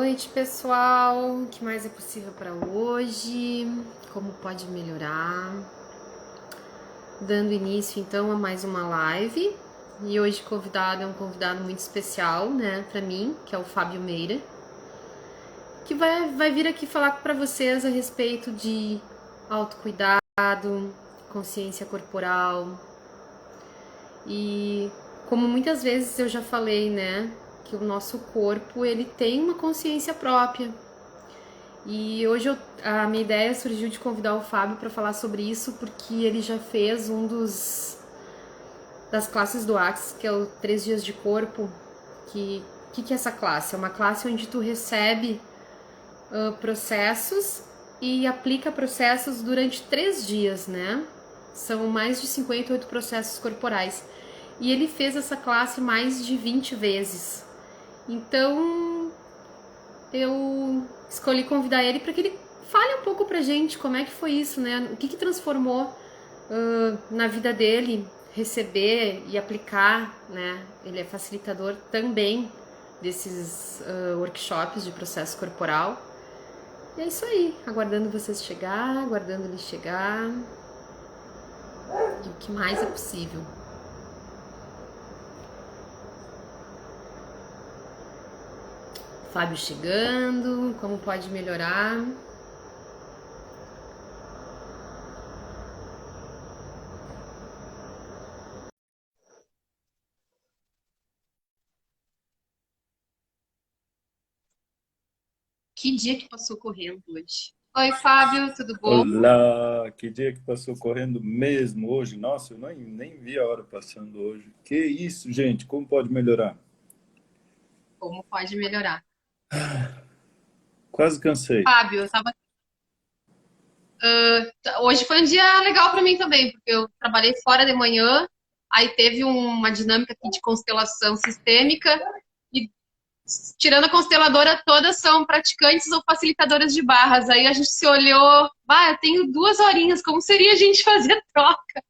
noite, pessoal. O que mais é possível para hoje? Como pode melhorar? Dando início, então, a mais uma live. E hoje o convidado é um convidado muito especial, né, para mim, que é o Fábio Meira, que vai vir aqui falar para vocês a respeito de autocuidado, consciência corporal. E como muitas vezes eu já falei, né, que o nosso corpo, ele tem uma consciência própria. E hoje a minha ideia surgiu de convidar o Fábio para falar sobre isso, porque ele já fez das classes do Axis, que é o 3 dias de corpo. Que é essa classe? É uma classe onde tu recebe processos e aplica processos durante 3 dias, né? São mais de 58 processos corporais. E ele fez essa classe mais de 20 vezes. Então, eu escolhi convidar ele para que ele fale um pouco pra gente como é que foi isso, né? O que transformou na vida dele receber e aplicar, né? Ele é facilitador também desses workshops de processo corporal. E é isso aí, aguardando vocês chegar, aguardando ele chegar. E o que mais é possível. Fábio chegando, como pode melhorar? Que dia que passou correndo hoje? Oi, Fábio, tudo bom? Olá, que dia que passou correndo mesmo hoje. Nossa, eu nem vi a hora passando hoje. Que isso, gente, como pode melhorar? Como pode melhorar? Quase cansei. Fábio, hoje foi um dia legal para mim também, porque eu trabalhei fora de manhã, aí teve uma dinâmica aqui de constelação sistêmica, e tirando a consteladora, todas são praticantes ou facilitadoras de barras. Aí a gente se olhou, eu tenho 2 horinhas, como seria a gente fazer troca?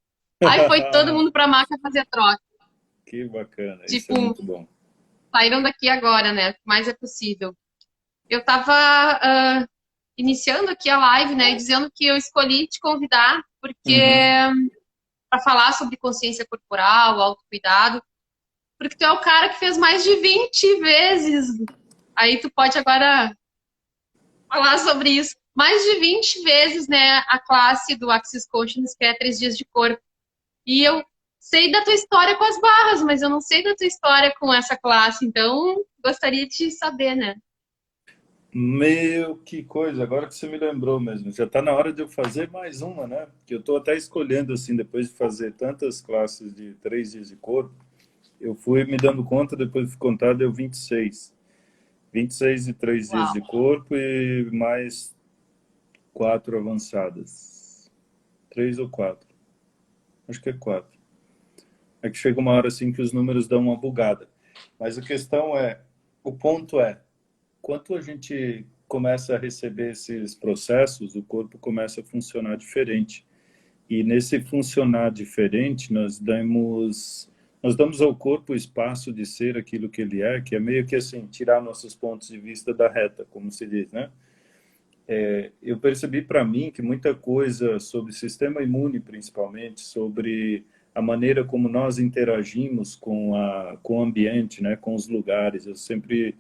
Aí foi todo mundo para a máquina fazer troca. Que bacana, isso é Tipo, muito bom. saíram daqui agora, né? Mas é possível. Eu tava iniciando aqui a live, né, e dizendo que eu escolhi te convidar porque Uhum. para falar sobre consciência corporal, autocuidado, porque tu é o cara que fez mais de 20 vezes. Aí tu pode agora falar sobre isso. Mais de 20 vezes, né, a classe do Axis Consciousness, que é 3 dias de corpo. E eu sei da tua história com as barras, mas eu não sei da tua história com essa classe, então gostaria de saber, né? Meu, que coisa, agora que você me lembrou mesmo. Já está na hora de eu fazer mais uma, né? Que eu estou até escolhendo, assim, depois de fazer tantas classes de 3 dias de corpo, eu fui me dando conta, depois de contar, deu 26. 26 de 3 dias Uau. de corpo e mais 4 avançadas. 3 ou 4. Acho que é 4. É que chega uma hora assim que os números dão uma bugada. Mas a questão é, o ponto é, quando a gente começa a receber esses processos, o corpo começa a funcionar diferente. E nesse funcionar diferente, nós damos ao corpo o espaço de ser aquilo que ele é, que é meio que assim, tirar nossos pontos de vista da reta, como se diz, né? Eu percebi para mim que muita coisa sobre sistema imune, principalmente, sobre a maneira como nós interagimos com o ambiente, né, com os lugares. Eu sempre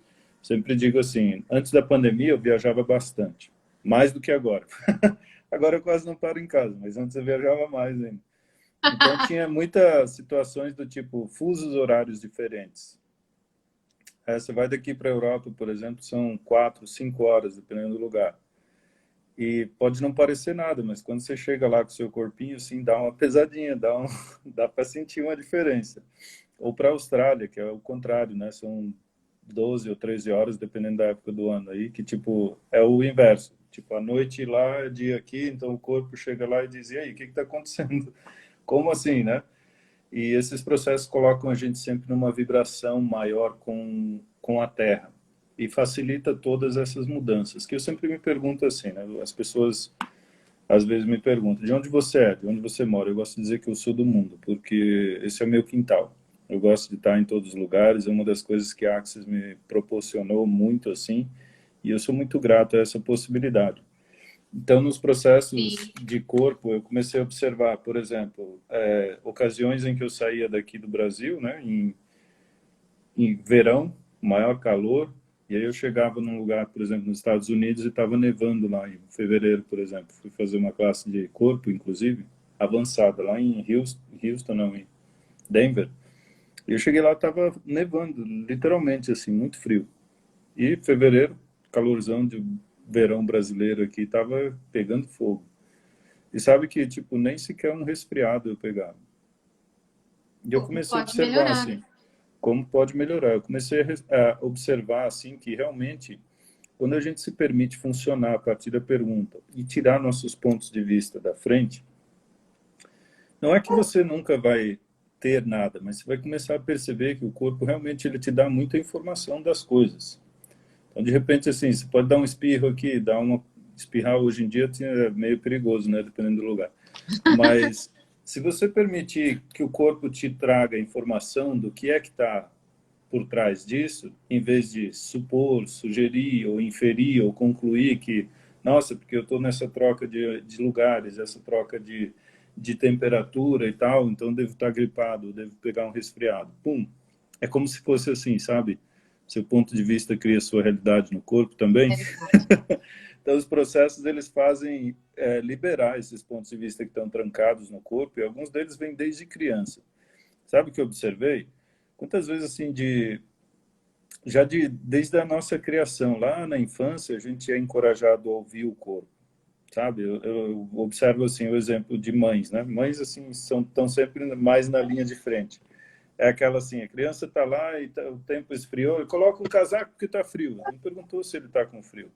digo assim, antes da pandemia eu viajava bastante, mais do que agora. Agora eu quase não paro em casa, mas antes eu viajava mais ainda. Então tinha muitas situações do tipo fusos horários diferentes. Você vai daqui para a Europa, por exemplo, são 4, 5 horas, dependendo do lugar. E pode não parecer nada, mas quando você chega lá com o seu corpinho, assim, dá uma pesadinha, dá para sentir uma diferença. Ou para a Austrália, que é o contrário, né? São 12 ou 13 horas, dependendo da época do ano aí, que, tipo, é o inverso. Tipo, a noite lá é dia aqui, então o corpo chega lá e diz, e aí, o que está acontecendo? Como assim, né? E esses processos colocam a gente sempre numa vibração maior com a Terra e facilita todas essas mudanças. Que eu sempre me pergunto assim, né? As pessoas às vezes me perguntam de onde você é, de onde você mora. Eu gosto de dizer que eu sou do mundo, porque esse é o meu quintal. Eu gosto de estar em todos os lugares. É uma das coisas que a Axis me proporcionou muito assim. E eu sou muito grato a essa possibilidade. Então, nos processos Sim. de corpo, eu comecei a observar, por exemplo, ocasiões em que eu saía daqui do Brasil, né, em verão, maior calor, e aí eu chegava num lugar, por exemplo, nos Estados Unidos e estava nevando lá em fevereiro, por exemplo. Fui fazer uma classe de corpo, inclusive, avançada, lá em Houston não, em Denver. E eu cheguei lá, estava nevando, literalmente, assim, muito frio. E fevereiro, calorzão de verão brasileiro aqui, estava pegando fogo. E sabe que, tipo, nem sequer um resfriado eu pegava. E eu Como comecei a pode observar, melhorar? assim, como pode melhorar. Eu comecei a observar, assim, que realmente, quando a gente se permite funcionar a partir da pergunta e tirar nossos pontos de vista da frente, não é que você nunca vai ter nada, mas você vai começar a perceber que o corpo realmente ele te dá muita informação das coisas. Então, de repente, assim, você pode dar um espirro aqui, dar uma espirrar hoje em dia é meio perigoso, né, dependendo do lugar. Mas se você permitir que o corpo te traga informação do que é que está por trás disso, em vez de supor, sugerir ou inferir ou concluir que, nossa, porque eu estou nessa troca de lugares, essa troca de temperatura e tal, então devo estar gripado, devo pegar um resfriado. Pum. É como se fosse assim, sabe? Seu ponto de vista cria sua realidade no corpo também. É verdade. Então, os processos eles fazem liberar esses pontos de vista que estão trancados no corpo, e alguns deles vêm desde criança. Sabe o que eu observei? Quantas vezes, assim, desde a nossa criação, lá na infância, a gente é encorajado a ouvir o corpo, sabe? Eu observo, assim, o exemplo de mães, né? Mães, assim, estão sempre mais na linha de frente. É aquela assim, a criança está lá e o tempo esfriou, e coloca um casaco porque está frio. Não perguntou se ele está com frio.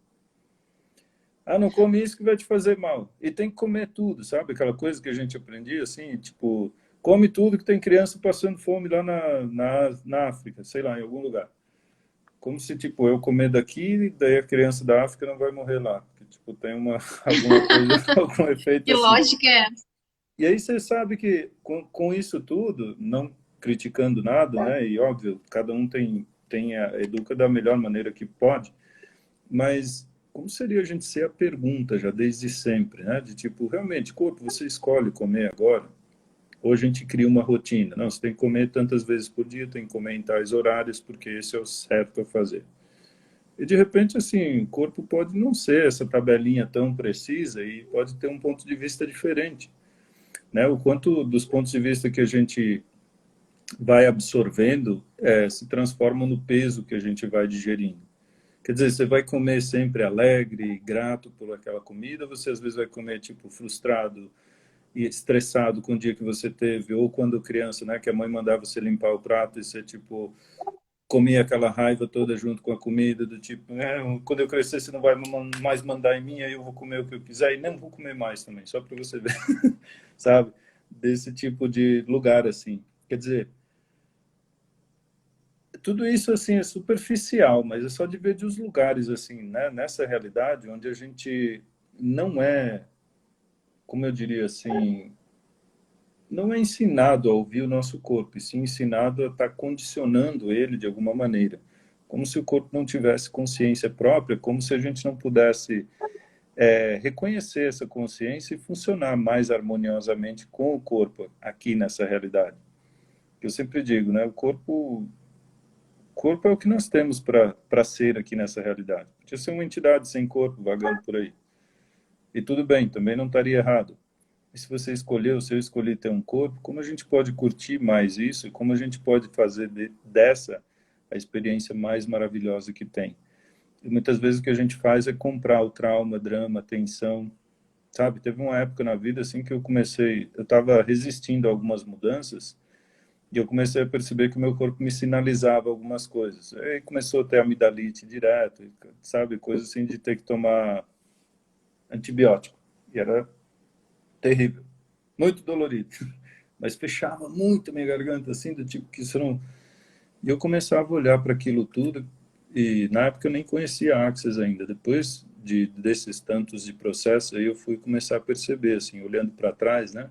Ah, não come isso que vai te fazer mal. E tem que comer tudo, sabe? Aquela coisa que a gente aprendia, assim, tipo, come tudo que tem criança passando fome lá na África, sei lá, em algum lugar. Como se, tipo, eu comer daqui, daí a criança da África não vai morrer lá. Porque, tipo, tem alguma coisa, algum efeito Que assim. lógica é essa? E aí você sabe que com isso tudo, não criticando nada, né? E óbvio, cada um educa da melhor maneira que pode, mas como seria a gente ser a pergunta já desde sempre, né? De tipo, realmente, corpo, você escolhe comer agora? Ou a gente cria uma rotina? Não, você tem que comer tantas vezes por dia, tem que comer em tais horários, porque esse é o certo a fazer. E de repente, assim, o corpo pode não ser essa tabelinha tão precisa e pode ter um ponto de vista diferente, né? O quanto dos pontos de vista que a gente vai absorvendo se transforma no peso que a gente vai digerindo. Quer dizer, você vai comer sempre alegre, grato por aquela comida, você às vezes vai comer tipo frustrado e estressado com o dia que você teve, ou quando criança, né, que a mãe mandava você limpar o prato e você tipo comia aquela raiva toda junto com a comida, do tipo, quando eu crescer você não vai mais mandar em mim, aí eu vou comer o que eu quiser e não vou comer mais também, só para você ver, sabe? Desse tipo de lugar assim. Quer dizer, tudo isso assim é superficial, mas é só de ver de os lugares assim, né? Nessa realidade onde a gente não é, como eu diria assim, não é ensinado a ouvir o nosso corpo, e sim ensinado a estar condicionando ele de alguma maneira, como se o corpo não tivesse consciência própria, como se a gente não pudesse reconhecer essa consciência e funcionar mais harmoniosamente com o corpo aqui nessa realidade. Eu sempre digo, né? O corpo é o que nós temos para ser aqui nessa realidade. Podia ser uma entidade sem corpo vagando por aí. E tudo bem, também não estaria errado. E se você escolheu, se eu escolhi ter um corpo, como a gente pode curtir mais isso e como a gente pode fazer dessa a experiência mais maravilhosa que tem? E muitas vezes o que a gente faz é comprar o trauma, drama, tensão, sabe? Teve uma época na vida assim que eu estava resistindo a algumas mudanças e eu comecei a perceber que o meu corpo me sinalizava algumas coisas. Aí começou a ter amidalite direto, sabe? Coisa assim de ter que tomar antibiótico. E era terrível. Muito dolorido. Mas fechava muito a minha garganta, assim, do tipo que isso não... E eu começava a olhar para aquilo tudo e na época eu nem conhecia a Axis ainda. Depois desses tantos de processo, aí eu fui começar a perceber, assim, olhando para trás, né?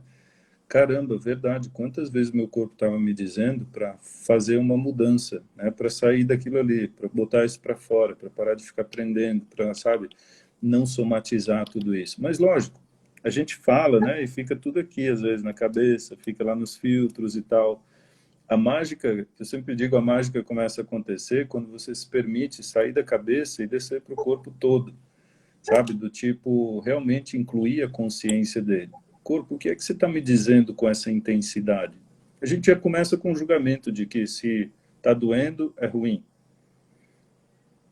caramba, verdade, quantas vezes meu corpo estava me dizendo para fazer uma mudança, né? Para sair daquilo ali, para botar isso para fora, para parar de ficar prendendo, para, sabe, não somatizar tudo isso. Mas lógico, a gente fala, né? E fica tudo aqui, às vezes, na cabeça, fica lá nos filtros e tal. A mágica, eu sempre digo, a mágica começa a acontecer quando você se permite sair da cabeça e descer para o corpo todo, sabe? Do tipo, realmente incluir a consciência dele. Corpo, o que é que você está me dizendo com essa intensidade? A gente já começa com o julgamento de que se está doendo, é ruim.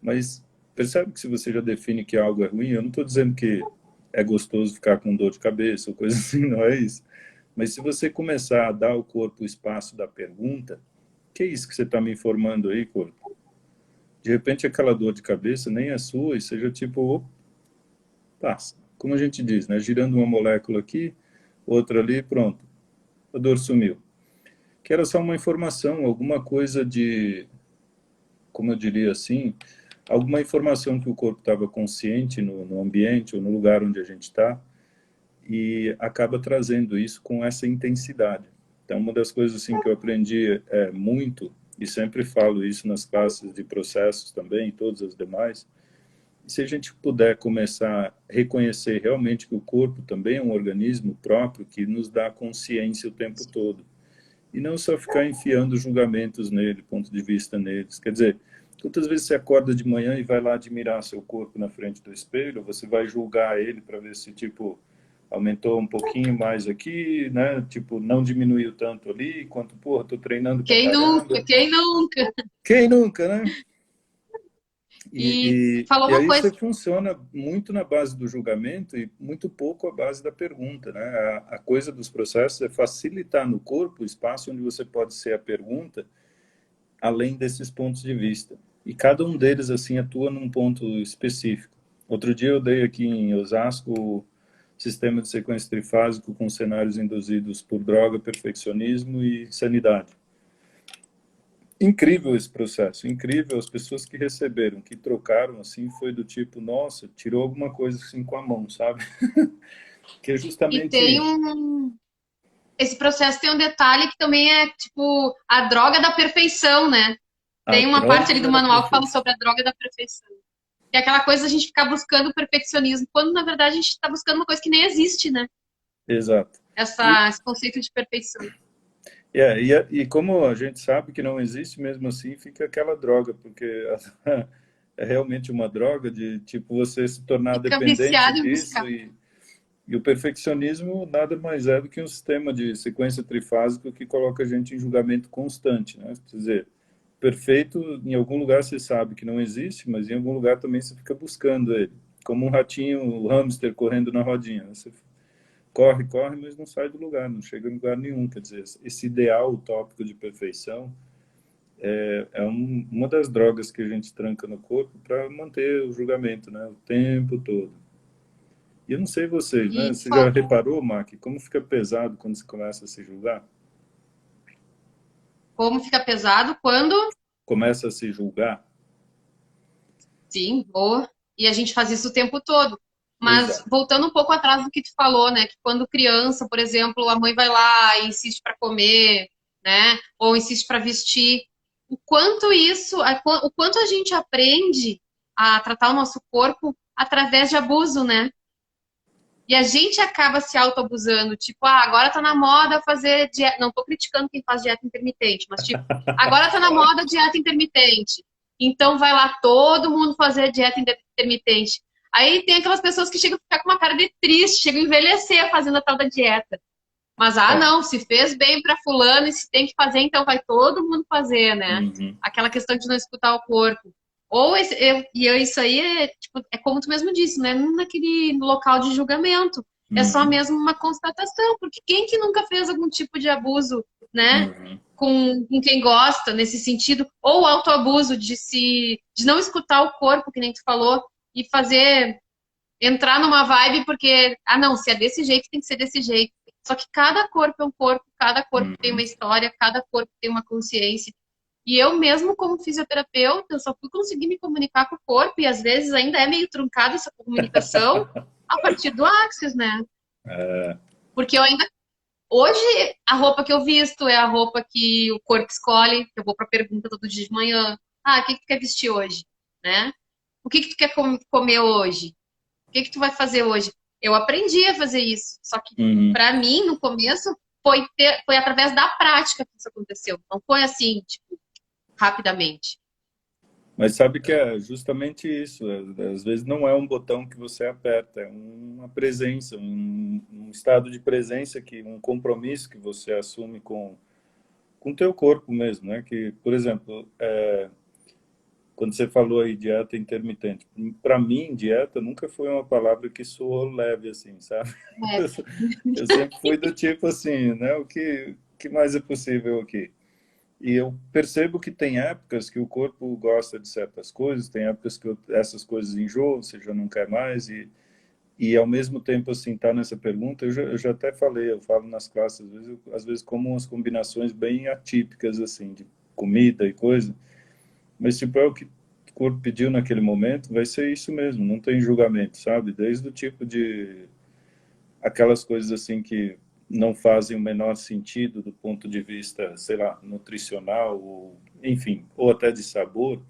Mas percebe que se você já define que algo é ruim, eu não estou dizendo que é gostoso ficar com dor de cabeça ou coisa assim, não é isso. Mas se você começar a dar ao corpo o espaço da pergunta, que é isso que você está me informando aí, corpo? De repente aquela dor de cabeça nem é sua e seja tipo, passa. Como a gente diz, né? Girando uma molécula aqui, outra ali, pronto. A dor sumiu. Que era só uma informação, alguma coisa de, como eu diria assim, alguma informação que o corpo estava consciente no ambiente ou no lugar onde a gente está e acaba trazendo isso com essa intensidade. Então, uma das coisas assim que eu aprendi muito, e sempre falo isso nas classes de processos também, todas as demais, se a gente puder começar a reconhecer realmente que o corpo também é um organismo próprio que nos dá consciência o tempo todo. E não só ficar enfiando julgamentos nele, ponto de vista neles. Quer dizer, quantas vezes você acorda de manhã e vai lá admirar seu corpo na frente do espelho, você vai julgar ele para ver se, tipo, aumentou um pouquinho mais aqui, né? Tipo, não diminuiu tanto ali, quanto, porra, tô treinando pra Quem nunca? caramba. Quem nunca? Quem nunca, né? E E falou uma aí coisa. você funciona muito na base do julgamento e muito pouco à base da pergunta, né? A coisa dos processos é facilitar no corpo o espaço onde você pode ser a pergunta, além desses pontos de vista. E cada um deles, assim, atua num ponto específico. Outro dia eu dei aqui em Osasco o sistema de sequência trifásico com cenários induzidos por droga, perfeccionismo e sanidade. Incrível esse processo, incrível. As pessoas que receberam, que trocaram, assim, foi do tipo, nossa, tirou alguma coisa assim com a mão, sabe? Que é E justamente tem isso. esse processo tem um detalhe que também é tipo a droga da perfeição, né? A Tem uma parte ali droga do da manual que fala perfeição. sobre a droga da perfeição. Que é aquela coisa de a gente ficar buscando o perfeccionismo, quando na verdade a gente está buscando uma coisa que nem existe, né? Exato. E, Esse conceito de perfeição. e como a gente sabe que não existe, mesmo assim fica aquela droga, porque é realmente uma droga de tipo você se tornar Fica dependente viciado em disso buscar. e o perfeccionismo nada mais é do que um sistema de sequência trifásico que coloca a gente em julgamento constante, né? Quer dizer, perfeito em algum lugar você sabe que não existe, mas em algum lugar também você fica buscando ele, como um ratinho, um hamster correndo na rodinha. Você corre, corre, mas não sai do lugar, não chega em lugar nenhum. Quer dizer, esse ideal utópico de perfeição uma das drogas que a gente tranca no corpo para manter o julgamento, né? O tempo todo. E eu não sei vocês, né? E Você já reparou, Mac, como fica pesado quando você começa a se julgar? como fica pesado quando, Começa a se julgar? sim, boa. E a gente faz isso o tempo todo. Mas Exato. voltando um pouco atrás do que tu falou, né? Que quando criança, por exemplo, a mãe vai lá e insiste para comer, né? Ou insiste para vestir. O quanto isso, o quanto a gente aprende a tratar o nosso corpo através de abuso, né? E a gente acaba se autoabusando, tipo, agora tá na moda fazer dieta. Não tô criticando quem faz dieta intermitente, mas tipo, agora tá na moda dieta intermitente. Então vai lá todo mundo fazer dieta intermitente. Aí tem aquelas pessoas que chegam a ficar com uma cara de triste, chegam a envelhecer fazendo a tal da dieta. Mas É. não, se fez bem para fulano e se tem que fazer, então vai todo mundo fazer, né? Uhum. Aquela questão de não escutar o corpo. Isso aí é, tipo, é como tu mesmo disse, né? Naquele local de julgamento. É só Uhum. mesmo uma constatação, porque quem que nunca fez algum tipo de abuso, né? Uhum. Com quem gosta, nesse sentido, ou autoabuso de não escutar o corpo, que nem tu falou, e fazer entrar numa vibe porque, não, se é desse jeito, tem que ser desse jeito. Só que cada corpo é um corpo, cada corpo tem uma Uhum. história, cada corpo tem uma consciência. E eu mesmo, como fisioterapeuta, eu só fui conseguir me comunicar com o corpo, e às vezes ainda é meio truncada essa comunicação, a partir do Axis, né? É, Porque eu ainda Hoje, a roupa que eu visto é a roupa que o corpo escolhe, que eu vou pra pergunta todo dia de manhã. Ah, o que que tu quer vestir hoje? Né? O que que tu quer comer hoje? O que que tu vai fazer hoje? Eu aprendi a fazer isso. Só que, Uhum. pra mim, no começo, foi através da prática que isso aconteceu. Não foi assim, tipo, rapidamente. Mas sabe que é justamente isso. Às vezes não é um botão que você aperta, é uma presença, um estado de presença, um compromisso que você assume com o teu corpo mesmo, né? Que, por exemplo, quando você falou aí dieta intermitente, para mim dieta nunca foi uma palavra que soou leve assim, sabe? É. Eu sempre fui do tipo assim, né? O que mais é possível aqui? E eu percebo que tem épocas que o corpo gosta de certas coisas, tem épocas que essas coisas enjoam, você já não quer mais, e ao mesmo tempo, assim, tá nessa pergunta, eu já até falei, eu falo nas classes, às vezes como umas combinações bem atípicas, assim, de comida e coisa, mas tipo, é o que o corpo pediu naquele momento, vai ser isso mesmo, não tem julgamento, sabe? Desde o tipo de aquelas coisas assim que não fazem o menor sentido do ponto de vista, sei lá, nutricional, ou, enfim, ou até de sabor,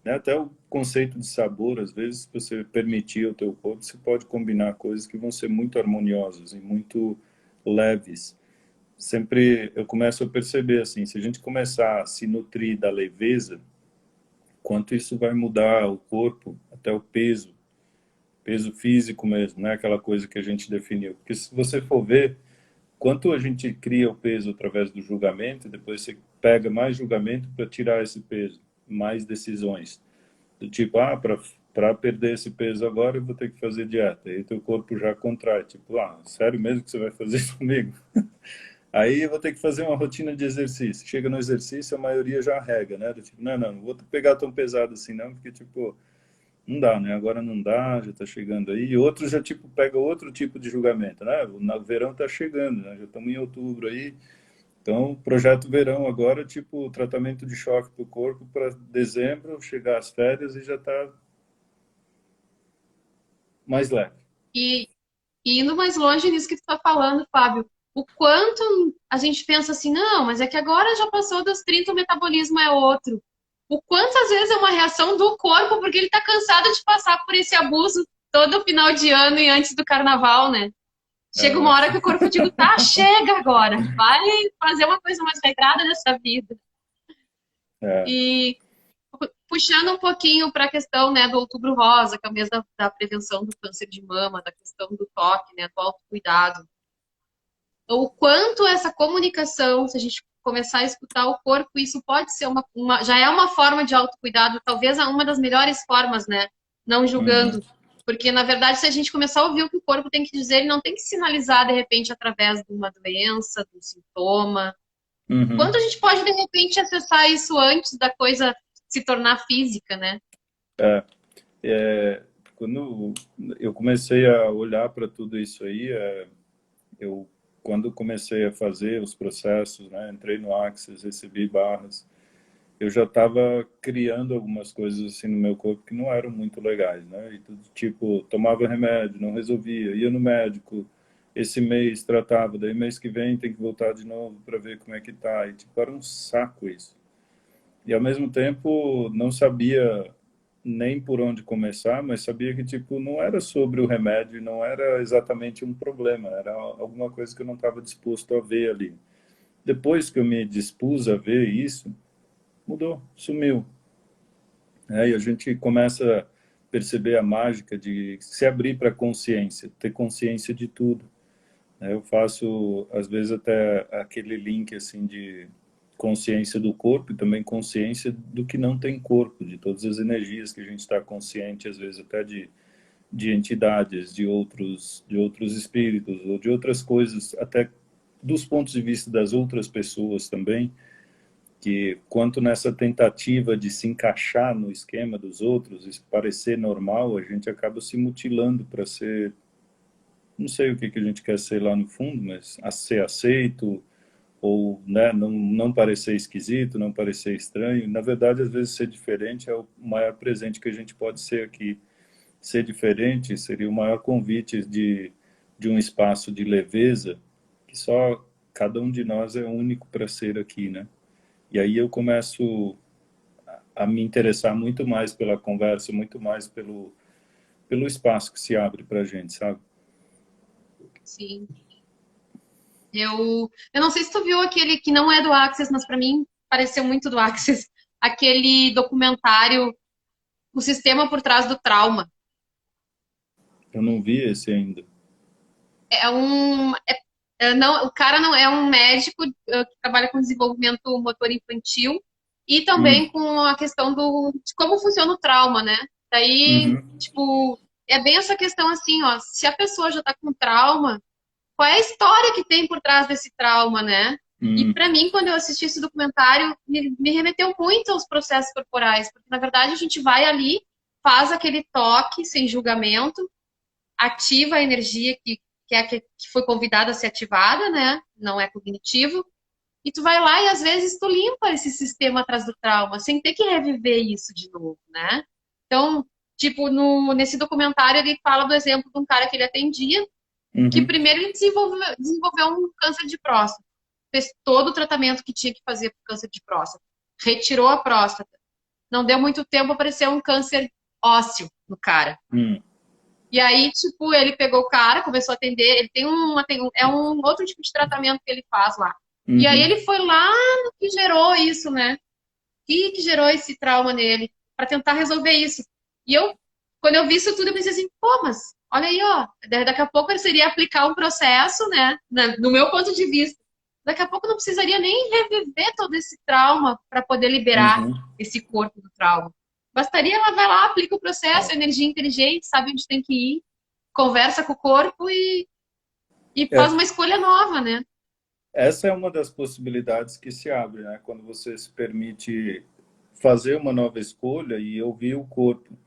né? Até o conceito de sabor, às vezes, se você permitir ao teu corpo, você pode combinar coisas que vão ser muito harmoniosas e muito leves. Sempre eu começo a perceber assim, se a gente começar a se nutrir da leveza, quanto isso vai mudar o corpo, até o peso físico mesmo, né? Aquela coisa que a gente definiu. Porque se você for ver, quanto a gente cria o peso através do julgamento, e depois você pega mais julgamento para tirar esse peso, mais decisões. Do tipo, para perder esse peso agora eu vou ter que fazer dieta. Aí teu corpo já contrai, tipo, sério mesmo que você vai fazer isso comigo? Aí eu vou ter que fazer uma rotina de exercício. Chega no exercício, a maioria já rega, né? Do tipo, não vou pegar tão pesado assim não, porque tipo, não dá, né? Agora não dá, já está chegando aí. E outros já, tipo, pega outro tipo de julgamento, né? O verão está chegando, né? Já estamos em outubro aí. Então, projeto verão agora, tipo, tratamento de choque para o corpo para dezembro, chegar às férias e já está mais leve. E, e indo mais longe nisso que tu tá falando, Fábio, o quanto a gente pensa assim, não, mas é que agora já passou dos 30, o metabolismo é outro. O quanto às vezes é uma reação do corpo, porque ele tá cansado de passar por esse abuso todo final de ano e antes do carnaval, né? Chega uma Ah, hora que o corpo digo, tá, chega agora, vai fazer uma coisa mais regrada nessa vida. é, E puxando um pouquinho para a questão, né, do Outubro Rosa, que é o mês da prevenção do câncer de mama, da questão do toque, né, do autocuidado. O quanto essa comunicação, se a gente começar a escutar o corpo, isso pode ser já é uma forma de autocuidado, talvez uma das melhores formas, né? Não uhum, julgando. Porque, na verdade, se a gente começar a ouvir o que o corpo tem que dizer, ele não tem que sinalizar, de repente, através de uma doença, de um sintoma. uhum. Quanto a gente pode, de repente, acessar isso antes da coisa se tornar física, né? Quando eu comecei a olhar para tudo isso aí, eu quando comecei a fazer os processos, né, entrei no Access, recebi barras, eu já estava criando algumas coisas assim no meu corpo que não eram muito legais, né? E tudo tipo, tomava remédio, não resolvia, ia no médico, esse mês tratava, daí mês que vem tem que voltar de novo para ver como é que tá. E tipo, era um saco isso. E ao mesmo tempo não sabia nem por onde começar, mas sabia que tipo não era sobre o remédio, não era exatamente um problema, era alguma coisa que eu não estava disposto a ver ali. Depois que eu me dispus a ver isso, mudou, sumiu. E a gente começa a perceber a mágica de se abrir para a consciência, ter consciência de tudo. Eu faço, às vezes, até aquele link assim de consciência do corpo e também consciência do que não tem corpo, de todas as energias que a gente está consciente, às vezes até de entidades, de outros espíritos ou de outras coisas, até dos pontos de vista das outras pessoas também, que quanto nessa tentativa de se encaixar no esquema dos outros e parecer normal, a gente acaba se mutilando para ser, não sei o que que a gente quer ser lá no fundo, mas a ser aceito ou, né, não parecer esquisito, não parecer estranho. Na verdade, às vezes ser diferente é o maior presente que a gente pode ser aqui. Ser diferente seria o maior convite de um espaço de leveza que só cada um de nós é único para ser aqui, né? E aí eu começo a me interessar muito mais pela conversa, muito mais pelo espaço que se abre para a gente, sabe? Sim. Eu não sei se tu viu aquele que não é do Axis, mas para mim pareceu muito do Axis, aquele documentário O Sistema por Trás do Trauma. Eu não vi esse ainda. É um. Não, o cara não é um médico que trabalha com desenvolvimento motor infantil e também Hum, com a questão de como funciona o trauma, né? Daí, uhum, tipo, é bem essa questão assim, ó, se a pessoa já tá com trauma, qual é a história que tem por trás desse trauma, né? E hum, para mim, quando eu assisti esse documentário, me remeteu muito aos processos corporais, porque na verdade a gente vai ali, faz aquele toque sem julgamento, ativa a energia que foi convidada a ser ativada, né? Não é cognitivo. E tu vai lá e às vezes tu limpa esse sistema atrás do trauma, sem ter que reviver isso de novo, né? Então, tipo, nesse documentário ele fala do exemplo de um cara que ele atendia, que uhum, primeiro ele desenvolveu um câncer de próstata. Fez todo o tratamento que tinha que fazer para o câncer de próstata. Retirou a próstata. Não deu muito tempo, apareceu um câncer ósseo no cara. hum, E aí, tipo, ele pegou o cara, começou a atender. Ele é um outro tipo de tratamento que ele faz lá. E aí uhum, ele foi lá no que gerou isso, né? Que gerou esse trauma nele, para tentar resolver isso. E eu, quando eu vi isso tudo, eu pensei assim, pô, mas olha aí, ó, daqui a pouco ele seria aplicar um processo, né? No meu ponto de vista. Daqui a pouco não precisaria nem reviver todo esse trauma para poder liberar uhum. esse corpo do trauma. Bastaria ela vai lá, aplica o processo, energia inteligente, sabe onde tem que ir, conversa com o corpo e faz É, uma escolha nova, né? essa é uma das possibilidades que se abre, né? Quando você se permite fazer uma nova escolha e ouvir o corpo.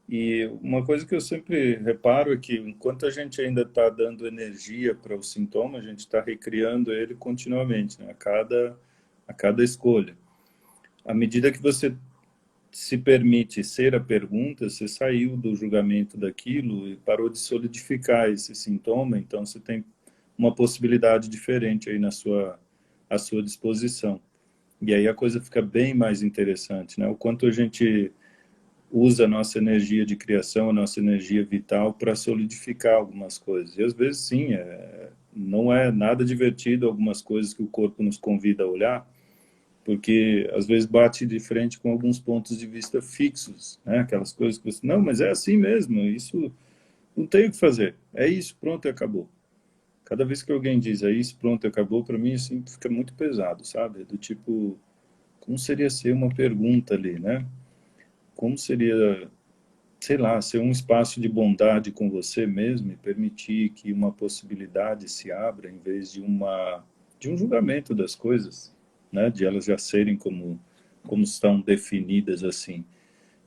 E uma coisa que eu sempre reparo é que enquanto a gente ainda está dando energia para o sintoma, a gente está recriando ele continuamente, né? A cada escolha. À medida que você se permite ser a pergunta, você saiu do julgamento daquilo e parou de solidificar esse sintoma, então você tem uma possibilidade diferente aí à sua disposição. E aí a coisa fica bem mais interessante, né? O quanto a gente usa a nossa energia de criação, a nossa energia vital para solidificar algumas coisas. E às vezes, sim, não é nada divertido algumas coisas que o corpo nos convida a olhar, porque às vezes bate de frente com alguns pontos de vista fixos, né? Aquelas coisas que você, não, mas é assim mesmo, isso não tem o que fazer, é isso, pronto e acabou. Cada vez que alguém diz é isso, pronto e acabou, para mim assim fica muito pesado, sabe? Do tipo, como seria ser uma pergunta ali, né? Como seria, sei lá, ser um espaço de bondade com você mesmo e permitir que uma possibilidade se abra em vez de um julgamento das coisas, né? De elas já serem como estão definidas assim.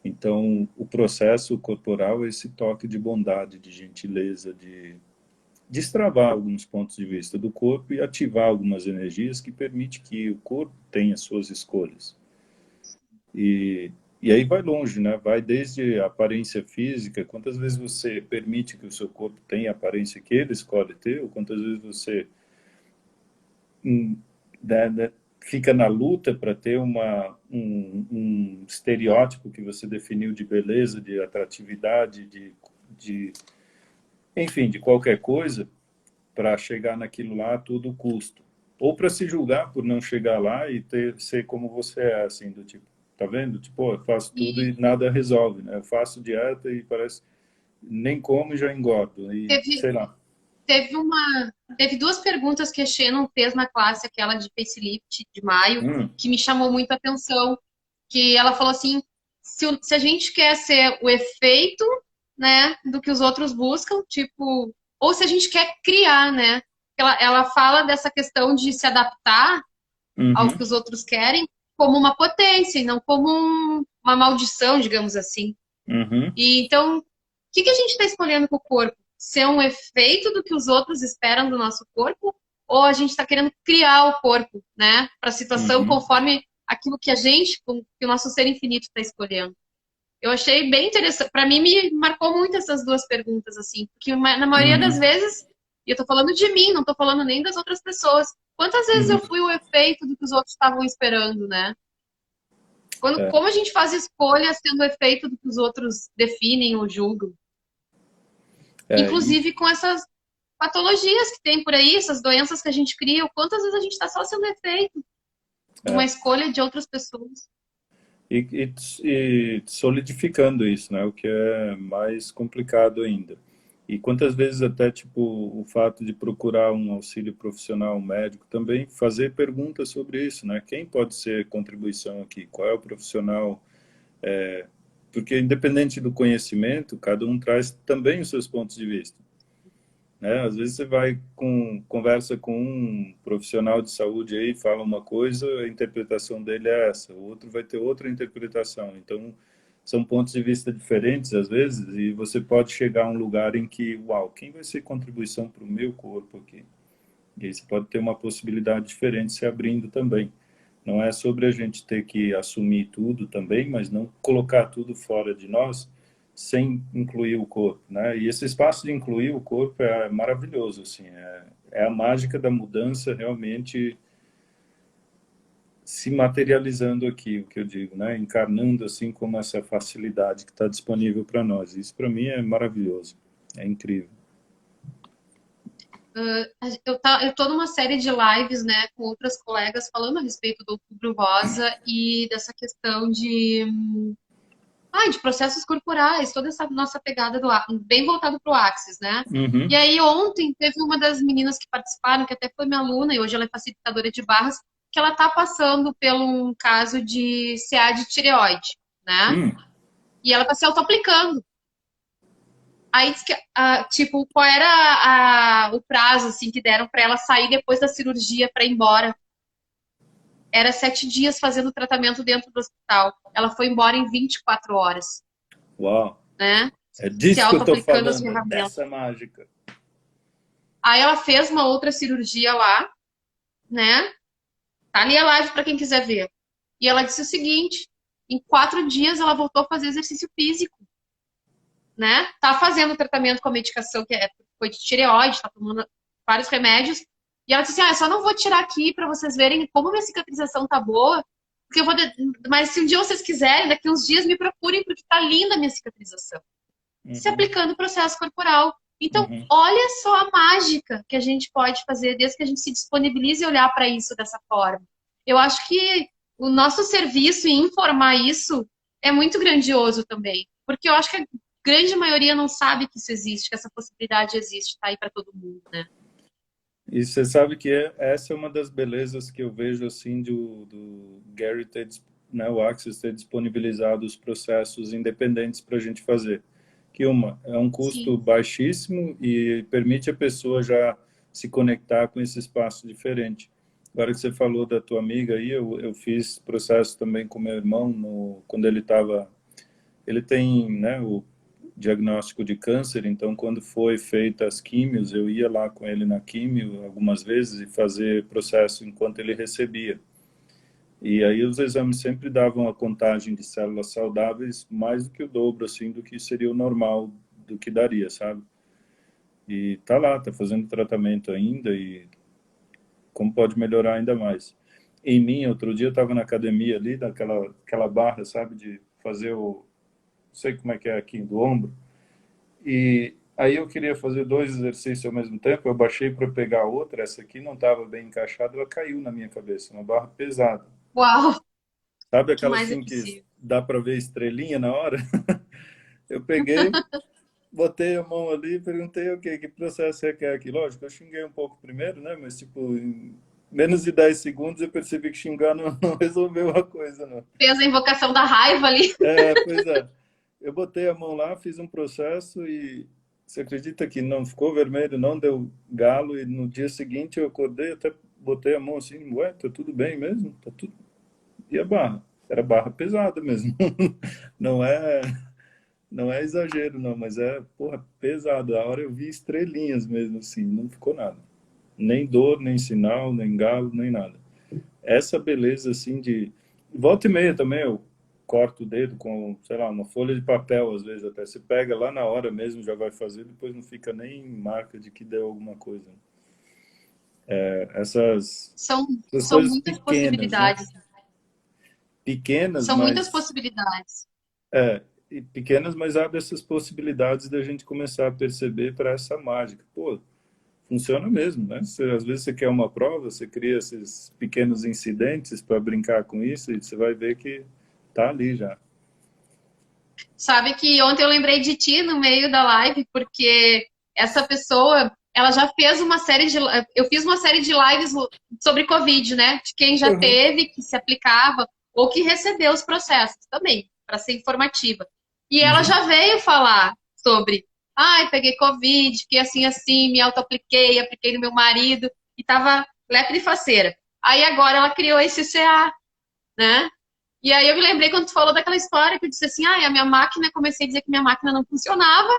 Então, o processo corporal é esse toque de bondade, de gentileza, de destravar alguns pontos de vista do corpo e ativar algumas energias que permite que o corpo tenha suas escolhas. E aí vai longe, né? Vai desde a aparência física, quantas vezes você permite que o seu corpo tenha a aparência que ele escolhe ter, ou quantas vezes você hum, fica na luta para ter um estereótipo que você definiu de beleza, de atratividade, de enfim, de qualquer coisa, para chegar naquilo lá a todo custo. Ou para se julgar por não chegar lá e ser como você é, assim, do tipo, tá vendo? Tipo, eu faço tudo E e nada resolve, né? Eu faço dieta e parece nem como e já engordo, e teve, sei lá. Teve uma, teve duas perguntas que a Shannon fez na classe, aquela de facelift de maio, Hum, que me chamou muito a atenção, que ela falou assim, se a gente quer ser o efeito, né, do que os outros buscam, tipo, ou se a gente quer criar, né? Ela fala dessa questão de se adaptar ao uhum, que os outros querem como uma potência, e não como uma maldição, digamos assim. uhum, E então, o que a gente está escolhendo com o corpo? Ser um efeito do que os outros esperam do nosso corpo? Ou a gente está querendo criar o corpo, né, para a situação uhum, conforme aquilo que que o nosso ser infinito está escolhendo? Eu achei bem interessante. Para mim, me marcou muito essas duas perguntas, assim, porque na maioria das uhum, vezes, e eu estou falando de mim, não estou falando nem das outras pessoas, Quantas vezes eu Uhum. fui o efeito do que os outros estavam esperando, né? É, Como a gente faz escolha sendo o efeito do que os outros definem ou julgam? e, Inclusive com essas patologias que tem por aí, essas doenças que a gente cria, quantas vezes a gente está só sendo efeito de uma é, escolha de outras pessoas? e solidificando isso, né? O que é mais complicado ainda. E quantas vezes até, tipo, o fato de procurar um auxílio profissional, um médico, também fazer perguntas sobre isso, né? Quem pode ser contribuição aqui? Qual é o profissional? Porque independente do conhecimento, cada um traz também os seus pontos de vista, né? Às vezes você vai conversa com um profissional de saúde aí, fala uma coisa, a interpretação dele é essa, o outro vai ter outra interpretação. Então, são pontos de vista diferentes às vezes, e você pode chegar a um lugar em que, uau, quem vai ser contribuição para o meu corpo aqui? E aí você pode ter uma possibilidade diferente se abrindo também. Não é sobre a gente ter que assumir tudo também, mas não colocar tudo fora de nós sem incluir o corpo, né? E esse espaço de incluir o corpo é maravilhoso, assim, é a mágica da mudança realmente se materializando aqui, o que eu digo, né? Encarnando assim como essa facilidade que está disponível para nós. Isso para mim é maravilhoso, é incrível. Eu tô numa série de lives, né, com outras colegas falando a respeito do Outubro Rosa e dessa questão de processos corporais, toda essa nossa pegada bem voltado para o Axis, né? E Uhum. aí ontem teve uma das meninas que participaram, que até foi minha aluna e hoje ela é facilitadora de barras, que ela tá passando por um caso de CA de tireoide, né? Hum. E ela tá se auto-aplicando. Aí diz que, tipo, qual era o prazo, assim, que deram para ela sair depois da cirurgia para ir embora? Era 7 dias fazendo tratamento dentro do hospital. Ela foi embora em 24 horas, Uau! né? É Se disso que eu estou auto-aplicando as falando, é ferramentas. dessa mágica. Aí ela fez uma outra cirurgia lá, né? Tá ali a live para quem quiser ver. E ela disse o seguinte: em 4 dias ela voltou a fazer exercício físico, né? Tá fazendo tratamento com a medicação foi de tireoide, tá tomando vários remédios. E ela disse assim: só não vou tirar aqui para vocês verem como minha cicatrização tá boa, porque eu vou. Mas se um dia vocês quiserem, daqui uns dias me procurem, porque tá linda a minha cicatrização. Se Uhum, aplicando o processo corporal. Então, uhum. olha só a mágica que a gente pode fazer desde que a gente se disponibilize a olhar para isso dessa forma. Eu acho que o nosso serviço em informar isso é muito grandioso também, porque eu acho que a grande maioria não sabe que isso existe, que essa possibilidade existe, tá aí para todo mundo, né? E você sabe que essa é uma das belezas que eu vejo assim do Gary ter, né, o Access ter disponibilizado os processos independentes para a gente fazer. Que uma, é um custo Sim, baixíssimo e permite a pessoa já se conectar com esse espaço diferente. Agora que você falou da tua amiga aí, eu fiz processo também com meu irmão quando ele estava, ele tem, né, o diagnóstico de câncer, então quando foi feita as químios, eu ia lá com ele na químio algumas vezes e fazer processo enquanto ele recebia. E aí os exames sempre davam a contagem de células saudáveis mais do que o dobro, assim, do que seria o normal, do que daria, sabe? E tá lá, tá fazendo tratamento ainda e como pode melhorar ainda mais. Em mim, outro dia eu estava na academia ali, aquela barra, sabe, de fazer não sei como é que é aqui, do ombro. E aí eu queria fazer dois exercícios ao mesmo tempo, eu baixei para pegar outra, essa aqui não estava bem encaixada, ela caiu na minha cabeça, uma barra pesada. uau, o Sabe que aquela mais é assim que possível? dá para ver estrelinha na hora? Eu peguei, botei a mão ali e perguntei, ok, que processo você quer aqui? Lógico, eu xinguei um pouco primeiro, né? Mas, tipo, em menos de 10 segundos eu percebi que xingar não resolveu a coisa, não. Fez a invocação da raiva ali. É, pois é. Eu botei a mão lá, fiz um processo e você acredita que não ficou vermelho, não deu galo e no dia seguinte eu acordei, até botei a mão assim, ué, tá tudo bem mesmo? Tá tudo. E a barra? Era barra pesada mesmo. Não é, não é exagero não, mas é, porra, pesado. A hora eu vi estrelinhas mesmo assim, não ficou nada. Nem dor, nem sinal, nem galo, nem nada. Essa beleza assim de volta e meia também eu corto o dedo com, sei lá, uma folha de papel às vezes até você pega lá na hora mesmo já vai fazer, depois não fica nem marca de que deu alguma coisa. Essas, São, essas são coisas muitas pequenas, né? possibilidades. Pequenas, São muitas mas possibilidades. e pequenas, mas abre essas possibilidades da gente começar a perceber para essa mágica. Pô, funciona mesmo, né? Às vezes você quer uma prova, você cria esses pequenos incidentes para brincar com isso e você vai ver que tá ali já. Sabe que ontem eu lembrei de ti no meio da live, porque essa pessoa, ela já fez uma série de. Eu fiz uma série de lives sobre Covid, né? De quem já Uhum. teve, que se aplicava, ou que recebeu os processos também, para ser informativa. E ela Uhum. já veio falar sobre. Ai, peguei Covid, fiquei assim, me auto-apliquei, apliquei no meu marido, e tava lepre e faceira. Aí agora ela criou esse CA, né? E aí eu me lembrei quando tu falou daquela história que eu disse assim, a minha máquina, comecei a dizer que minha máquina não funcionava,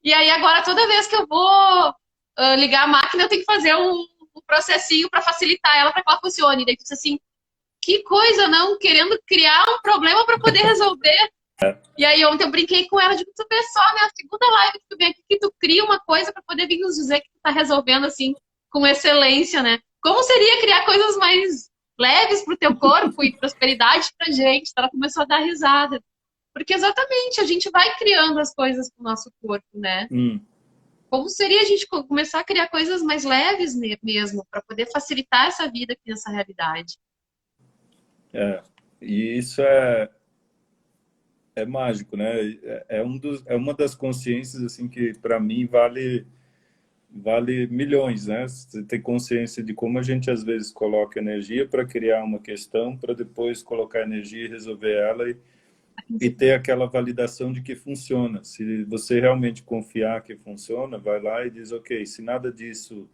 e aí agora toda vez que eu vou ligar a máquina, eu tenho que fazer um processinho para facilitar ela para que ela funcione. E daí tu disse assim, que coisa, não? Querendo criar um problema para poder resolver. E aí ontem eu brinquei com ela, digo, tu vê só, né, a segunda live que tu vem aqui, que tu cria uma coisa para poder vir nos dizer que tu tá resolvendo assim, com excelência, né? Como seria criar coisas mais leves pro teu corpo e prosperidade pra gente? Ela começou a dar risada. Porque exatamente, a gente vai criando as coisas pro nosso corpo, né? Hum. Como seria a gente começar a criar coisas mais leves mesmo, para poder facilitar essa vida aqui nessa realidade? É. E isso é mágico, né? É uma das consciências assim que para mim vale milhões, né? Você ter consciência de como a gente às vezes coloca energia para criar uma questão, para depois colocar energia e resolver ela e ter aquela validação de que funciona. Se você realmente confiar que funciona, vai lá e diz, ok, se nada disso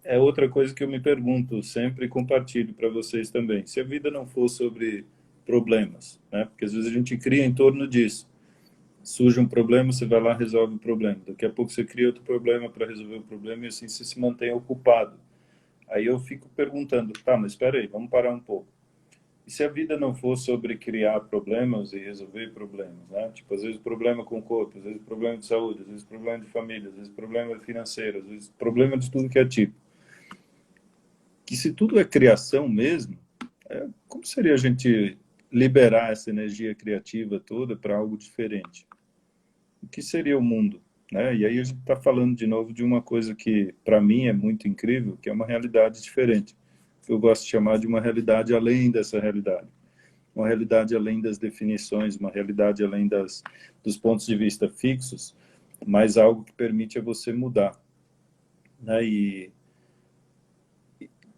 é outra coisa que eu me pergunto sempre e compartilho para vocês também. Se a vida não for sobre problemas, né? Porque às vezes a gente cria em torno disso. Surge um problema, você vai lá e resolve o problema. Daqui a pouco você cria outro problema para resolver o problema e assim você se mantém ocupado. Aí eu fico perguntando, tá, mas espera aí, vamos parar um pouco. E se a vida não for sobre criar problemas e resolver problemas, né? Tipo, às vezes problema com o corpo, às vezes problema de saúde, às vezes problema de família, às vezes problema financeiro, às vezes problema de tudo que é tipo. Que se tudo é criação mesmo, como seria a gente liberar essa energia criativa toda para algo diferente? O que seria o mundo? Né? E aí a gente está falando de novo de uma coisa que para mim é muito incrível, que é uma realidade diferente. Eu gosto de chamar de uma realidade além dessa realidade. Uma realidade além das definições, uma realidade além dos pontos de vista fixos, mas algo que permite a você mudar. Né? E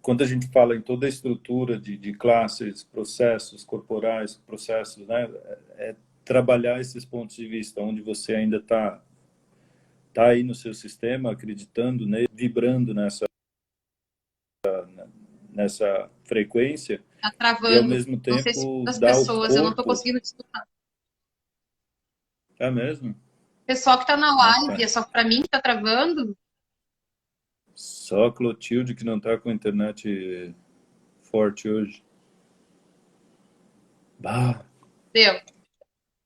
quando a gente fala em toda a estrutura de classes, processos corporais, processos, né, trabalhar esses pontos de vista, onde você ainda tá aí no seu sistema, acreditando nele, vibrando nessa frequência, Tá e ao travando. mesmo Não sei se tempo das dar ao pessoas, eu não tô corpo. conseguindo te escutar. É mesmo? Pessoal que tá na Ah, live, tá. é só pra mim que tá travando? Só a Clotilde que não tá com a internet forte hoje. Bah, Deu.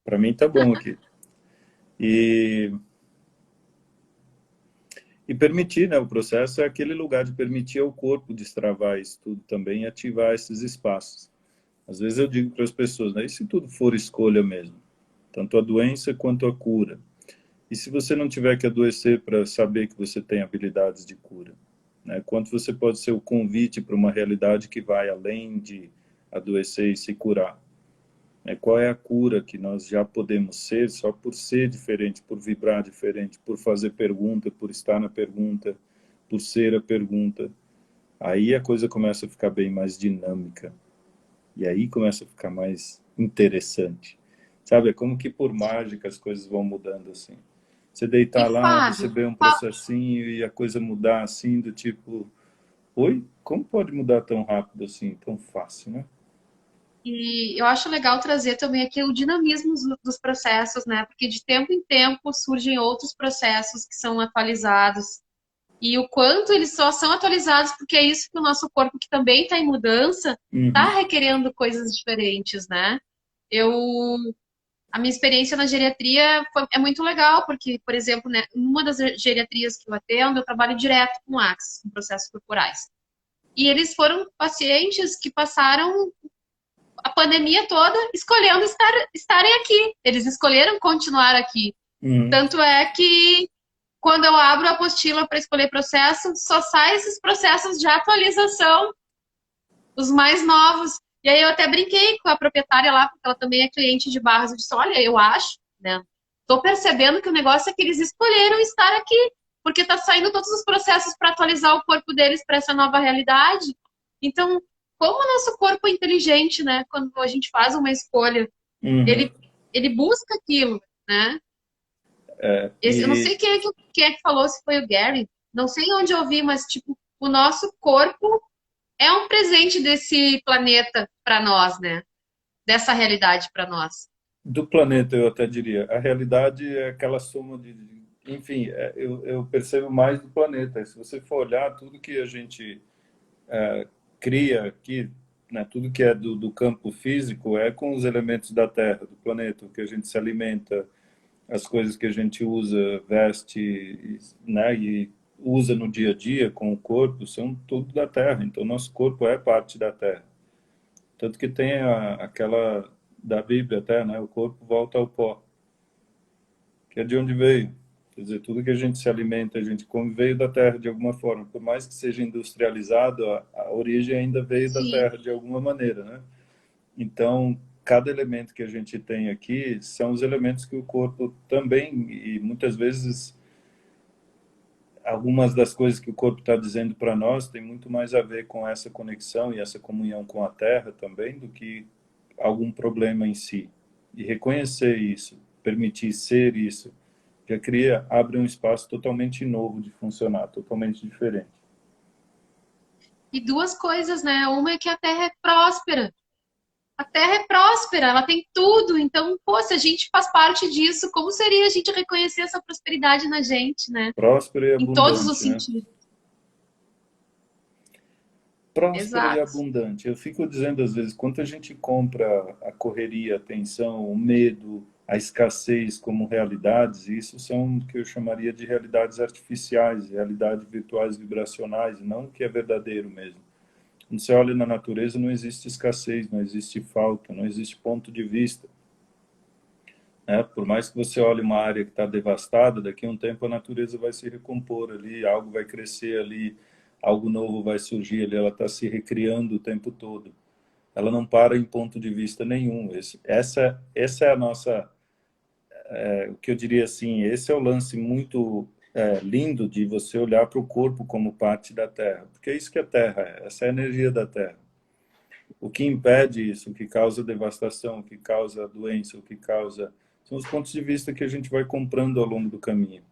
para mim tá bom aqui. E permitir, né, o processo é aquele lugar de permitir ao corpo destravar isso tudo também e ativar esses espaços. Às vezes eu digo para as pessoas, né, e se tudo for escolha mesmo? Tanto a doença quanto a cura. E se você não tiver que adoecer para saber que você tem habilidades de cura? Né? Quanto você pode ser o convite para uma realidade que vai além de adoecer e se curar? Qual é a cura que nós já podemos ser só por ser diferente, por vibrar diferente, por fazer pergunta, por estar na pergunta, por ser a pergunta? Aí a coisa começa a ficar bem mais dinâmica. E aí começa a ficar mais interessante. Sabe, é como que por mágica as coisas vão mudando assim. Você E deitar lá, Fábio, receber um processinho e a coisa mudar assim, do tipo, oi, como pode mudar tão rápido assim, tão fácil, né? e eu acho legal trazer também aqui o dinamismo dos processos, né? Porque de tempo em tempo surgem outros processos que são atualizados. E o quanto eles só são atualizados porque é isso que o nosso corpo, que também está em mudança, está Uhum. requerendo coisas diferentes, né? Eu A minha experiência na geriatria é muito legal, porque, por exemplo, né, uma das geriatrias que eu atendo, eu trabalho direto com Axis, com processos corporais. E eles foram pacientes que passaram a pandemia toda escolhendo estarem aqui. Eles escolheram continuar aqui. Uhum. Tanto é que quando eu abro a apostila para escolher processo, só sai esses processos de atualização, os mais novos. E aí eu até brinquei com a proprietária lá, porque ela também é cliente de Barras. Eu disse, olha, eu acho, né? Tô percebendo que o negócio é que eles escolheram estar aqui, porque tá saindo todos os processos para atualizar o corpo deles para essa nova realidade. Então, como o nosso corpo é inteligente, né? Quando a gente faz uma escolha, Uhum. ele busca aquilo, né? Eu não E sei quem é que falou, se foi o Gary. Não sei onde eu ouvi, mas, tipo, o nosso corpo é um presente desse planeta para nós, né? Dessa realidade para nós. do planeta, eu até diria. A realidade é aquela soma enfim, eu percebo mais do planeta. Se você for olhar tudo que a gente cria aqui, né, tudo que é do campo físico é com os elementos da Terra, do planeta, o que a gente se alimenta, as coisas que a gente usa, veste, né, e usa no dia a dia com o corpo, são tudo da Terra. Então, nosso corpo é parte da Terra. Tanto que tem aquela da Bíblia até, né, o corpo volta ao pó, que é de onde veio. Quer dizer, tudo que a gente se alimenta, a gente come, veio da terra de alguma forma. Por mais que seja industrializado, a origem ainda veio da Sim. terra de alguma maneira, né? Então, cada elemento que a gente tem aqui são os elementos que o corpo também, e muitas vezes, algumas das coisas que o corpo está dizendo para nós tem muito mais a ver com essa conexão e essa comunhão com a terra também, do que algum problema em si. E reconhecer isso, permitir ser isso, já cria, abre um espaço totalmente novo de funcionar, totalmente diferente. E duas coisas, né? Uma é que a Terra é próspera. A Terra é próspera, ela tem tudo. Então, pô, se a gente faz parte disso, como seria a gente reconhecer essa prosperidade na gente, né? Próspera e Em todos os abundante, né? sentidos. Próspera e Exato. abundante. Eu fico dizendo às vezes, quanto a gente compra a correria, a tensão, o medo, a escassez como realidades, isso são o que eu chamaria de realidades artificiais, realidades virtuais vibracionais, não o que é verdadeiro mesmo. Quando você olha na natureza, não existe escassez, não existe falta, não existe ponto de vista. Né? Por mais que você olhe uma área que está devastada, daqui a um tempo a natureza vai se recompor ali, algo vai crescer ali, algo novo vai surgir ali, ela está se recriando o tempo todo. Ela não para em ponto de vista nenhum. Essa é a nossa, o que eu diria assim, esse é o lance muito lindo de você olhar para o corpo como parte da Terra, porque é isso que a Terra é, essa é a energia da Terra. O que impede isso, o que causa devastação, o que causa doença, o que causa... São os pontos de vista que a gente vai comprando ao longo do caminho.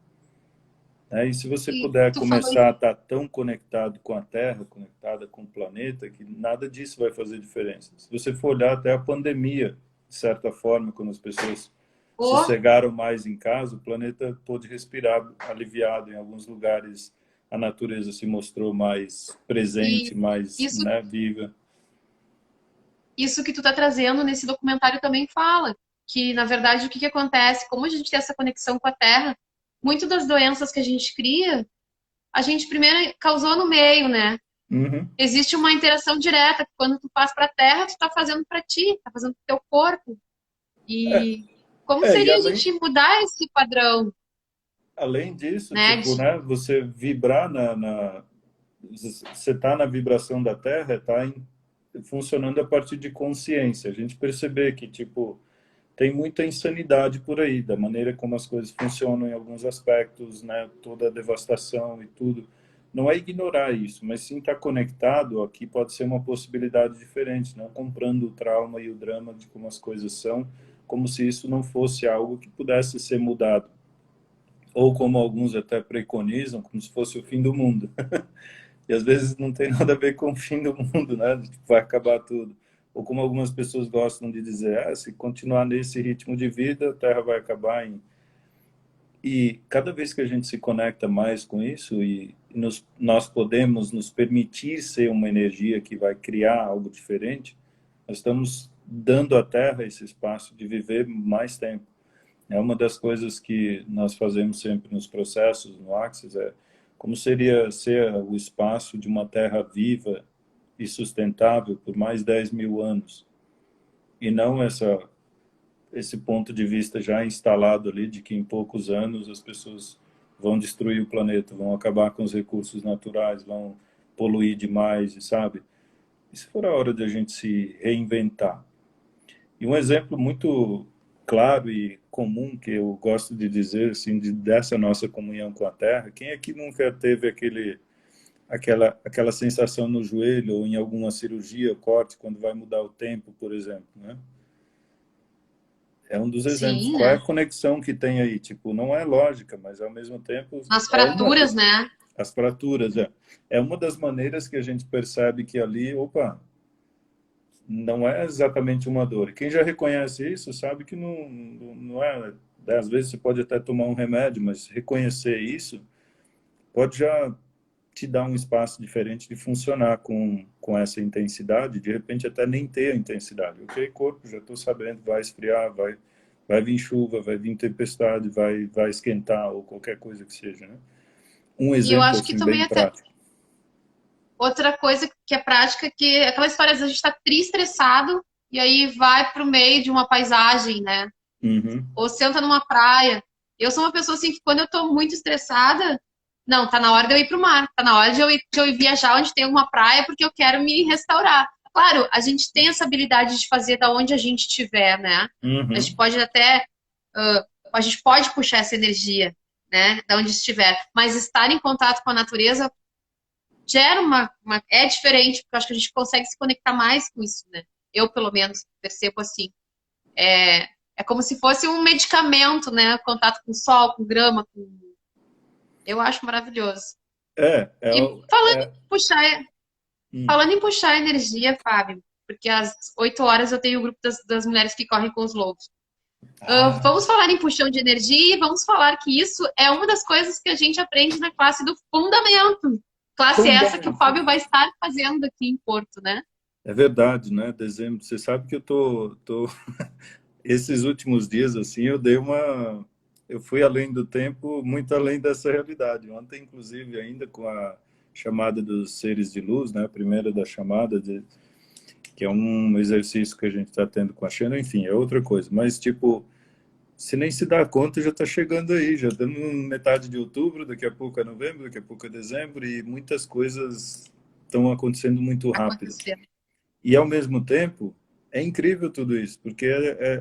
E se você E puder tu falou começar a estar tão conectado com a Terra, conectada com o planeta, que nada disso vai fazer diferença. Se você for olhar até a pandemia, de certa forma, quando as pessoas isso, sossegaram mais em casa, o planeta pôde respirar aliviado. Em alguns lugares, a natureza se mostrou mais e presente, mais, isso, né, viva. isso que tu tá trazendo nesse documentário também fala. Que, na verdade, o que que acontece? Como a gente tem essa conexão com a Terra, muito das doenças que a gente cria, a gente primeiro causou no meio, né? Uhum. Existe uma interação direta, que quando tu faz para a terra, tu tá fazendo para ti, tá fazendo pro teu corpo. E como E seria a além, gente mudar esse padrão, além disso, né? tipo, né, você vibrar você está na vibração da Terra, está funcionando a partir de consciência. A gente perceber que, tipo, tem muita insanidade por aí, da maneira como as coisas funcionam em alguns aspectos, né, toda a devastação e tudo. Não é ignorar isso, mas sim estar conectado, aqui pode ser uma possibilidade diferente, não comprando o trauma e o drama de como as coisas são, como se isso não fosse algo que pudesse ser mudado. Ou como alguns até preconizam, como se fosse o fim do mundo. E às vezes não tem nada a ver com o fim do mundo, né? Tipo, vai acabar tudo. Ou como algumas pessoas gostam de dizer, se continuar nesse ritmo de vida, a Terra vai acabar. E cada vez que a gente se conecta mais com isso e nós podemos nos permitir ser uma energia que vai criar algo diferente, nós estamos dando à Terra esse espaço de viver mais tempo. É uma das coisas que nós fazemos sempre nos processos, no Axis, é como seria ser o espaço de uma Terra viva e sustentável por mais 10 mil anos. E não esse ponto de vista já instalado ali de que em poucos anos as pessoas vão destruir o planeta, vão acabar com os recursos naturais, vão poluir demais, sabe? E se for a hora de a gente se reinventar? E um exemplo muito claro e comum que eu gosto de dizer, assim, dessa nossa comunhão com a Terra, quem é que nunca teve aquela sensação no joelho ou em alguma cirurgia, corte, quando vai mudar o tempo, por exemplo, né? É um dos exemplos. Sim, Qual é a né? conexão que tem aí? Tipo, não é lógica, mas ao mesmo tempo Nas é uma fraturas, né? as fraturas, é uma das maneiras que a gente percebe que ali, opa, não é exatamente uma dor. E quem já reconhece isso sabe que não é. Às vezes você pode até tomar um remédio, mas reconhecer isso pode já te dar um espaço diferente de funcionar com essa intensidade, de repente até nem ter a intensidade. Ok, corpo, já estou sabendo, vai esfriar, vai vir chuva, vai vir tempestade, vai esquentar ou qualquer coisa que seja, né? Um E eu exemplo acho que assim também bem até prático. outra coisa que é prática, que é aquela história de a gente tá estressado e aí vai pro meio de uma paisagem, né? Uhum. Ou senta numa praia. Eu sou uma pessoa assim que quando eu tô muito estressada, não, tá na hora de eu ir pro mar, tá na hora de eu ir viajar onde tem uma praia porque eu quero me restaurar. Claro, a gente tem essa habilidade de fazer da onde a gente estiver, né? A gente Uhum. pode até, a gente pode puxar essa energia, né, da onde estiver, mas estar em contato com a natureza gera é diferente, porque eu acho que a gente consegue se conectar mais com isso, né? Eu, pelo menos, percebo assim. É como se fosse um medicamento, né? Contato com sol, com grama, eu acho maravilhoso. É, é, E é, puxar, hum. falando em puxar energia, Fábio, porque às 8 horas eu tenho o grupo das mulheres que correm com os lobos. Ah, Vamos falar em puxão de energia e vamos falar que isso é uma das coisas que a gente aprende na classe do fundamento. Classe essa que o fundamento. Fábio vai estar fazendo aqui em Porto, né? É verdade, né? Dezembro. Você sabe que eu tô esses últimos dias assim, eu fui além do tempo, muito além dessa realidade. Ontem, inclusive, ainda com a chamada dos seres de luz, né? A primeira da chamada que é um exercício que a gente está tendo com a Xena, enfim, é outra coisa. Mas tipo, se nem se dá conta, já está chegando aí, já estamos metade de outubro, daqui a pouco é novembro, daqui a pouco é dezembro e muitas coisas estão acontecendo muito rápido. Acontecendo. E ao mesmo tempo, é incrível tudo isso, porque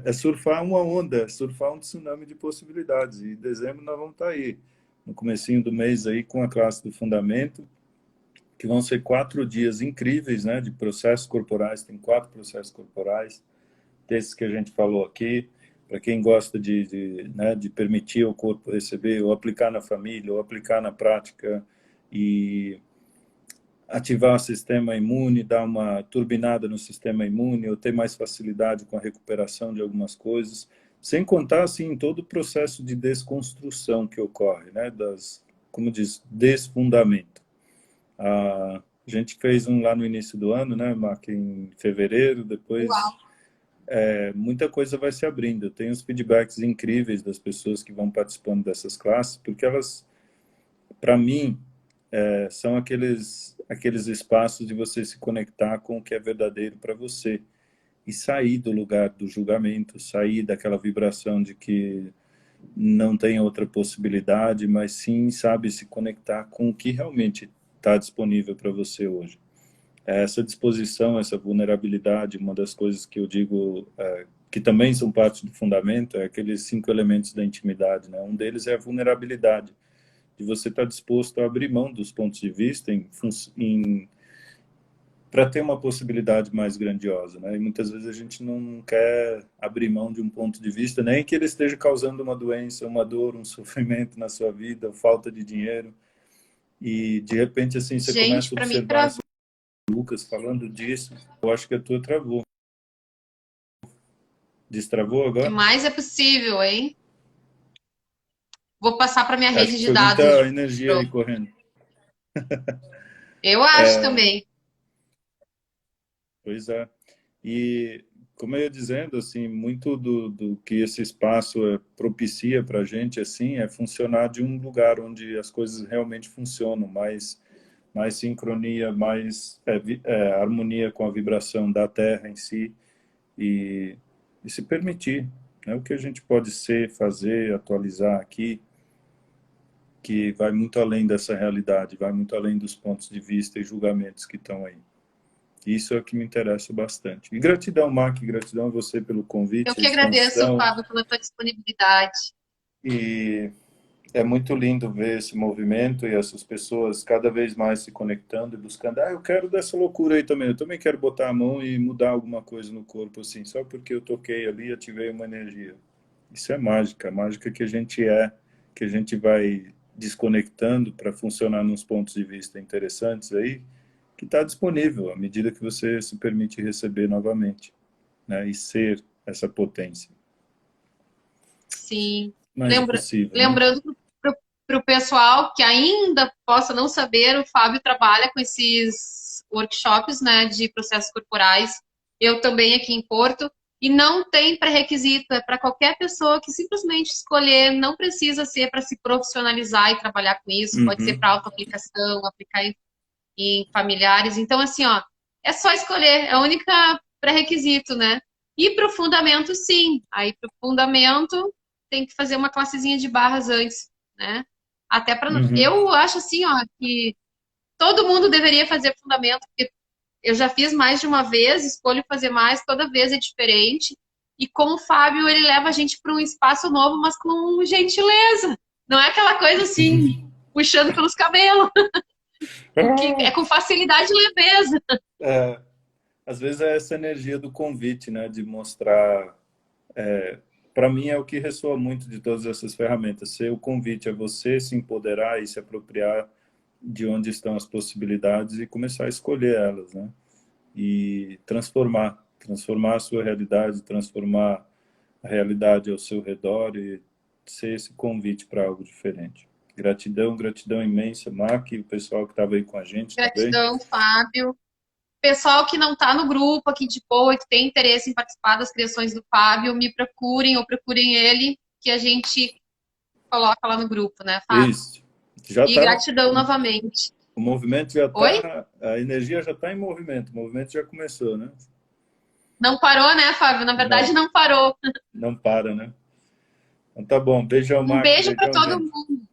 é surfar uma onda, é surfar um tsunami de possibilidades. E em dezembro nós vamos estar aí, no comecinho do mês aí, com a classe do fundamento, que vão ser 4 dias incríveis, né, de processos corporais. Tem 4 processos corporais, desses que a gente falou aqui, para quem gosta né, de permitir ao corpo receber, ou aplicar na família, ou aplicar na prática, e ativar o sistema imune, dar uma turbinada no sistema imune, ou ter mais facilidade com a recuperação de algumas coisas, sem contar assim todo o processo de desconstrução que ocorre, né, como diz, desfundamento. A gente fez um lá no início do ano, né, Mark, em fevereiro, depois Uau. muita coisa vai se abrindo. Eu tenho os feedbacks incríveis das pessoas que vão participando dessas classes, porque elas, para mim, são aqueles espaços de você se conectar com o que é verdadeiro para você e sair do lugar do julgamento, sair daquela vibração de que não tem outra possibilidade, mas sim, sabe, se conectar com o que realmente está disponível para você hoje. Essa disposição, essa vulnerabilidade, uma das coisas que eu digo que também são parte do fundamento, é aqueles 5 elementos da intimidade, né? Um deles é a vulnerabilidade, de você estar disposto a abrir mão dos pontos de vista para ter uma possibilidade mais grandiosa, né? E muitas vezes a gente não quer abrir mão de um ponto de vista, nem que ele esteja causando uma doença, uma dor, um sofrimento na sua vida, falta de dinheiro, e de repente assim você Gente, começa a para mim observar travou. esse Lucas falando disso. Eu acho que a tua travou. Destravou O que agora? mais é possível, hein? Vou passar para minha Acho rede que de foi muita dados. energia aí correndo. Eu acho também. Pois é. E como eu ia dizendo, assim, muito do que esse espaço propicia para a gente, assim, é funcionar de um lugar onde as coisas realmente funcionam, mais sincronia, mais harmonia com a vibração da Terra em si e, e se permitir, né? O que a gente pode ser, fazer, atualizar aqui, que vai muito além dessa realidade, vai muito além dos pontos de vista e julgamentos que estão aí. Isso é o que me interessa bastante. E gratidão, Mac, gratidão a você pelo Eu convite, a que agradeço, expansão. Fábio, pela tua disponibilidade. E é muito lindo ver esse movimento e essas pessoas cada vez mais se conectando e buscando. Ah, eu quero dessa loucura aí também. Eu também quero botar a mão e mudar alguma coisa no corpo, assim, só porque eu toquei ali e ativei uma energia. Isso é mágica, a mágica que a gente que a gente vai desconectando para funcionar nos pontos de vista interessantes aí, que está disponível à medida que você se permite receber novamente, né? E ser essa potência. Sim. Mais Lembra, possível, né? lembrando para o pessoal que ainda possa não saber, o Fábio trabalha com esses workshops, né, de processos corporais. Eu também aqui em Porto. E não tem pré-requisito, é para qualquer pessoa que simplesmente escolher, não precisa ser para se profissionalizar e trabalhar com isso, pode ser Uhum. para auto-aplicação, aplicar em familiares. Então, assim, ó, é só escolher, é a única pré-requisito, né? E para o fundamento, sim. Aí, para o fundamento, tem que fazer uma classezinha de barras antes, né? Até para. Uhum. Eu acho, assim, ó, que todo mundo deveria fazer fundamento, porque eu já fiz mais de uma vez, escolho fazer mais, toda vez é diferente. E com o Fábio, ele leva a gente para um espaço novo, mas com gentileza. Não é aquela coisa assim, puxando pelos cabelos. O que é com facilidade e leveza. É, às vezes é essa energia do convite, né? De mostrar. Para mim é o que ressoa muito de todas essas ferramentas. Ser o convite a você se empoderar e se apropriar de onde estão as possibilidades e começar a escolher elas, né? E transformar a sua realidade, transformar a realidade ao seu redor e ser esse convite para algo diferente. Gratidão, gratidão imensa, Mac, e o pessoal que estava aí com a gente também. Gratidão, Fábio. Pessoal que não está no grupo aqui de boa e que tem interesse em participar das criações do Fábio, me procurem ou procurem ele, que a gente coloca lá no grupo, né, Fábio? Isso. Já E está, gratidão novamente. o movimento já Oi? está, a energia já está em movimento, o movimento já começou, né? Não parou, né, Fábio? Na verdade, Não, não parou. não para, né? Então tá bom, beijão, Um Mac, beijo para beijão, todo gente. mundo.